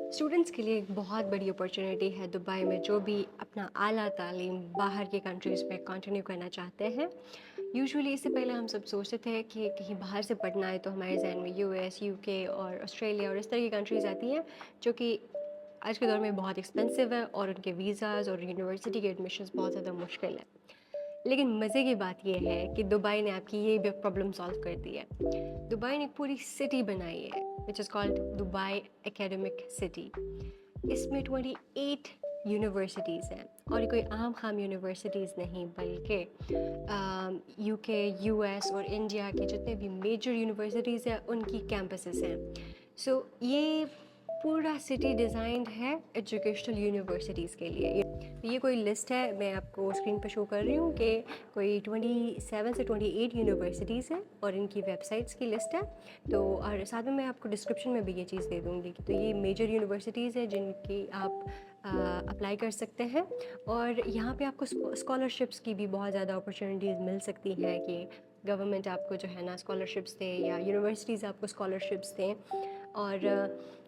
Students کے لیے ایک بہت بڑی اپرچونیٹی ہے دبئی میں، جو بھی اپنا اعلیٰ تعلیم باہر کے کنٹریز میں کنٹینیو کرنا چاہتے ہیں۔ یوزولی اس سے پہلے ہم سب سوچتے تھے کہ کہیں باہر سے پڑھنا ہے تو ہمارے ذہن میں یو ایس، یو کے اور آسٹریلیا اور اس طرح کی کنٹریز آتی ہیں، جو کہ آج کے دور میں بہت ایکسپینسو ہے اور ان کے ویزاز اور یونیورسٹی کے ایڈمیشنز بہت زیادہ مشکل ہے۔ لیکن مزے کی بات یہ ہے کہ دبئی نے آپ کی یہ بھی پرابلم سالو کر دی ہے۔ دبئی نے ایک پوری سٹی بنائی ہے which is called Dubai academic city. اس میں 28 یونیورسٹیز ہیں، اور یہ کوئی عام خام یونیورسٹیز نہیں، بلکہ یو کے، یو ایس اور انڈیا کے جتنے بھی میجر یونیورسٹیز ہیں ان کی کیمپسز ہیں۔ سو یہ پورا سٹی ڈیزائنڈ ہے ایجوکیشنل یونیورسٹیز کے لیے۔ یہ کوئی لسٹ ہے، میں آپ کو اسکرین پہ شو کر رہی ہوں کہ کوئی 27 سے 28 یونیورسٹیز ہیں اور ان کی ویب سائٹس کی لسٹ ہے۔ تو اور ساتھ میں آپ کو ڈسکرپشن میں بھی یہ چیز دے دوں گی۔ تو یہ میجر یونیورسٹیز ہیں جن کی آپ اپلائی کر سکتے ہیں، اور یہاں پہ آپ کو اسکالرشپس کی بھی بہت زیادہ اپرچونیٹیز مل سکتی ہیں کہ گورنمنٹ آپ کو جو ہے نا اسکالرشپس دیں یا یونیورسٹیز آپ کو اسکالرشپس دیں۔ اور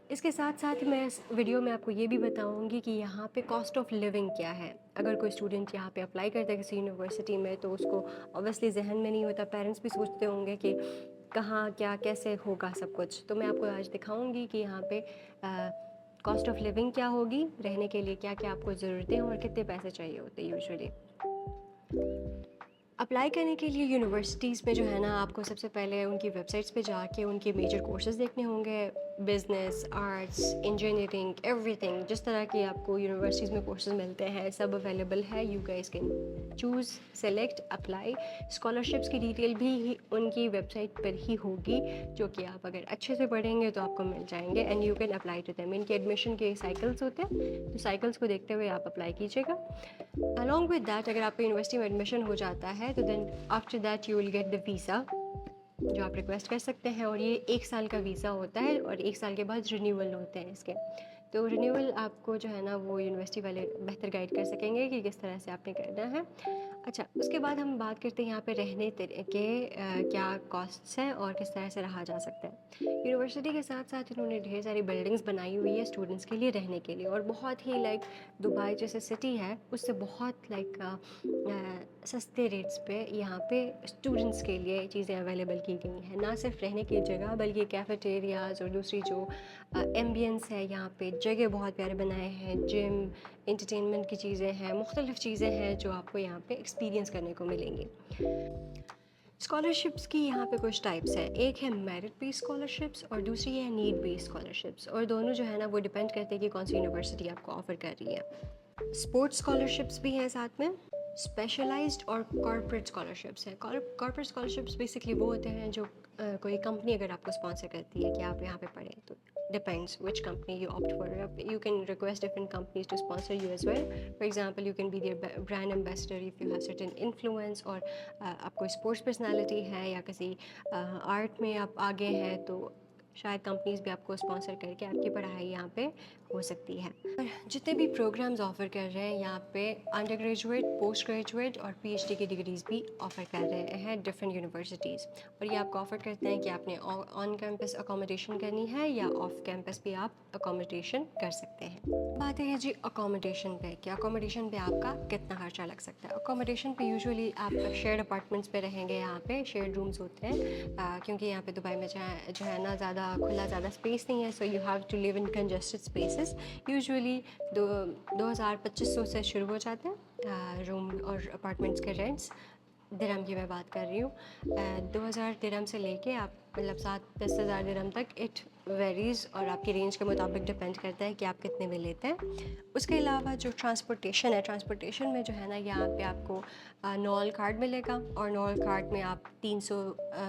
اس کے ساتھ ساتھ میں اس ویڈیو میں آپ کو یہ بھی بتاؤں گی کہ یہاں پہ کاسٹ آف لیونگ کیا ہے۔ اگر کوئی اسٹوڈنٹ یہاں پہ اپلائی کرتا ہے کسی یونیورسٹی میں تو اس کو اوبویسلی ذہن میں نہیں ہوتا، پیرنٹس بھی سوچتے ہوں گے کہ کہاں کیا کیسے ہوگا سب کچھ۔ تو میں آپ کو آج دکھاؤں گی کہ یہاں پہ کاسٹ آف لیونگ کیا ہوگی، رہنے کے لیے کیا کیا آپ کو ضرورتیں ہیں اور کتنے پیسے چاہیے ہوتے ہیں یوزولی۔ اپلائی کرنے کے لیے یونیورسٹیز میں جو ہے نا آپ کو سب سے پہلے ان کی ویب سائٹس پہ جا کے ان کے میجر کورسز دیکھنے ہوں گے، business, arts, engineering, every thing, جس طرح کی آپ کو یونیورسٹیز میں کورسز ملتے ہیں سب اویلیبل ہے۔ You guys can choose, select, apply. Scholarships کی ڈیٹیل بھی ان کی ویب سائٹ پر ہی ہوگی، جو کہ آپ اگر اچھے سے پڑھیں گے تو آپ کو مل جائیں گے، and you can apply to them. ان کے ایڈمیشن کے سائیکلس ہوتے ہیں، تو سائیکلس کو دیکھتے ہوئے آپ اپلائی کیجیے گا۔ along with that اگر آپ کو یونیورسٹی میں ایڈمیشن ہو جاتا ہے تو then after that you will get the visa, جو آپ ریکویسٹ کر سکتے ہیں، اور یہ 1 سال کا ویزا ہوتا ہے، اور 1 سال کے بعد رینیول ہوتے ہیں اس کے۔ تو رینیول آپ کو جو ہے نا وہ یونیورسٹی والے بہتر گائیڈ کر سکیں گے کہ کس طرح سے آپ نے کرنا ہے۔ اچھا، اس کے بعد ہم بات کرتے ہیں یہاں پہ رہنے کے کیا کاسٹس ہیں اور کس طرح سے رہا جا سکتا ہے۔ یونیورسٹی کے ساتھ ساتھ انہوں نے ڈھیر ساری بلڈنگس بنائی ہوئی ہے اسٹوڈنٹس کے لیے رہنے کے لیے، اور بہت ہی لائک دبئی جیسے سٹی ہے اس سے بہت لائک سستے ریٹس پہ یہاں پہ اسٹوڈنٹس کے لیے چیزیں اویلیبل کی گئی ہیں، نہ صرف رہنے کی جگہ بلکہ کیفیٹیریاز اور دوسری جو ایمبینس ہے، یہاں پہ جگہ بہت پیارے بنائے ہیں، جم، انٹرٹینمنٹ کی چیزیں ہیں، مختلف چیزیں ہیں جو آپ کو یہاں پہ ایکسپیرینس کرنے کو ملیں گی۔ اسکالرشپس کی یہاں پہ کچھ ٹائپس ہیں، ایک ہے میرٹ بیس اسکالرشپس اور دوسری ہے نیڈ بیس اسکالرشپس، اور دونوں جو ہے نا وہ ڈپینڈ کرتے ہیں کہ کون سی یونیورسٹی آپ کو آفر کر رہی ہے۔ اسپورٹس اسکالرشپس بھی ہیں ساتھ میں، اسپیشلائزڈ اور کارپوریٹ اسکالرشپس ہیں۔ کارپوریٹ اسکالرشپس بیسکلی وہ ہوتے ہیں جو کوئی کمپنی اگر آپ کو اسپانسر کرتی ہے کہ آپ یہاں پہ پڑھیں، تو depends which company you opt for, you can request different companies to sponsor you as well. For example you can be their brand ambassador if you have certain influence, اور آپ کو اسپورٹس پرسنالٹی ہے یا کسی art میں آپ آگے ہیں تو شاید کمپنیز بھی آپ کو اسپانسر کر کے آپ کی پڑھائی یہاں پہ ہو سکتی ہے۔ جتنے بھی پروگرامز آفر کر رہے ہیں یہاں پہ انڈر گریجویٹ، پوسٹ گریجویٹ اور پی ایچ ڈی کی ڈگریز بھی آفر کر رہے ہیں ڈفرینٹ یونیورسٹیز، اور یہ آپ کو آفر کرتے ہیں کہ آپ نے آن کیمپس اکاموڈیشن کرنی ہے یا آف کیمپس بھی آپ اکاموڈیشن کر سکتے ہیں۔ بات ہے جی اکاموڈیشن پہ، کہ اکاموڈیشن پہ آپ کا کتنا خرچہ لگ سکتا ہے۔ اکاموڈیشن پہ یوزولی آپ شیئرڈ اپارٹمنٹس پہ رہیں گے، یہاں پہ شیئرڈ رومز ہوتے ہیں، کیونکہ یہاں پہ دبئی میں جو ہے نا زیادہ کھلا زیادہ اسپیس نہیں ہے، so you have to live in congested spaces. Usually 2,000-2,500 سے شروع ہو جاتے ہیں روم اور اپارٹمنٹس کے رینٹس، درہم کی میں بات کر رہی ہوں۔ 2,000 درہم سے لے کے آپ مطلب 7-10,000 درہم تک اٹ ویریز، اور آپ کی رینج کے مطابق ڈپینڈ کرتا ہے کہ آپ کتنے میں لیتے ہیں۔ اس کے علاوہ جو ٹرانسپورٹیشن ہے، ٹرانسپورٹیشن میں جو ہے نا یہاں پہ آپ کو نول کارڈ ملے گا، اور نول کارڈ میں آپ 300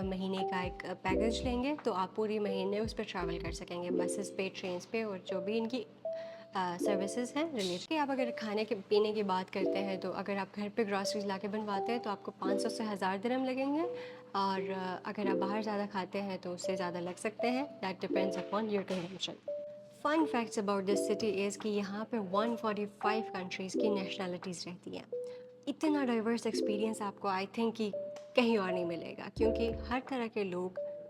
مہینے کا ایک پیکج لیں گے تو آپ پوری مہینے اس پہ ٹریول کر سکیں گے، بسز پہ، ٹرینس پہ، اور جو بھی ان کی سروسز ہیں ریلیٹ کے۔ آپ اگر کھانے کے پینے کی بات کرتے ہیں تو اگر آپ گھر پہ گراسریز لا کے بنواتے ہیں تو آپ کو 500 سے 1,000 درہم لگیں گے، اور اگر آپ باہر زیادہ کھاتے ہیں تو اس سے زیادہ لگ سکتے ہیں، that depends upon your consumption. Fun facts about this city is کہ یہاں پہ 145 کنٹریز کی نیشنلٹیز رہتی ہیں۔ اتنا ڈائیورس ایکسپیرینس آپ کو آئی تھنک کہ کہیں اور نہیں ملے گا، کیونکہ ہر طرح کے لوگ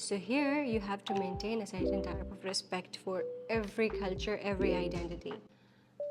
So here you have to maintain a certain type of respect for every culture, every identity.